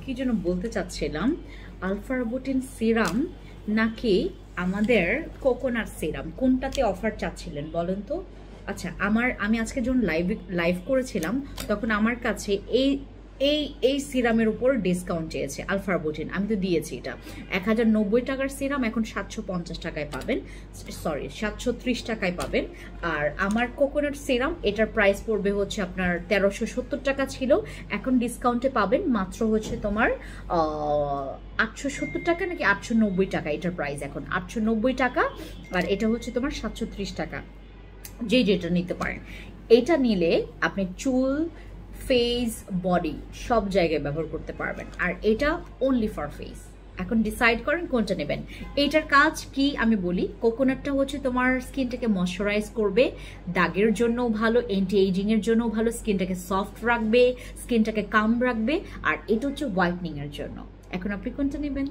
কি যেন বলতে চাচ্ছিলাম, আলফারাবোটিন সিরাম নাকি আমাদের কোকোনাট সিরাম, কোনটাতে অফার চাচ্ছিলেন বলেন তো? আচ্ছা, আমি আজকে যখন লাইভ করেছিলাম তখন আমার কাছে এই এই এই সিরামের উপর ডিসকাউন্ট চেয়েছে আলফারাবোটিন, আমি তো দিয়েছি। এটা 1090 টাকার সিরাম এখন 750 টাকায় পাবেন, সরি 730 টাকায় পাবেন। আর আমার কোকোনাট সিরাম এটার প্রাইস পড়বে হচ্ছে আপনার 1370 টাকা ছিল, এখন ডিসকাউন্টে পাবেন মাত্র হচ্ছে তোমার 870 টাকা নাকি 890 টাকা, এটার প্রাইস এখন 890 টাকা। আর এটা হচ্ছে তোমার 730 টাকা, যেটা নিতে পারেন। এটা নিলে আপনি চুল, ফেস, বডি সব জায়গায় ব্যবহার করতে পারবেন। আর এটা অনলি ফর ফেস। এখন ডিসাইড করেন কোনটা নেবেন। এইটার কাজ কি আমি বলি। কোকোনাটটা হচ্ছে তোমার স্কিনটাকে ময়শ্চারাইজ করবে, দাগের জন্য ভালো, অ্যান্টি এজিং এর জন্য ভালো, স্কিনটাকে সফট রাখবে, স্কিনটাকে কাম রাখবে। আর এটা হচ্ছে হোয়াইটনিং এর জন্য। এখন আপনি কোনটা নেবেন?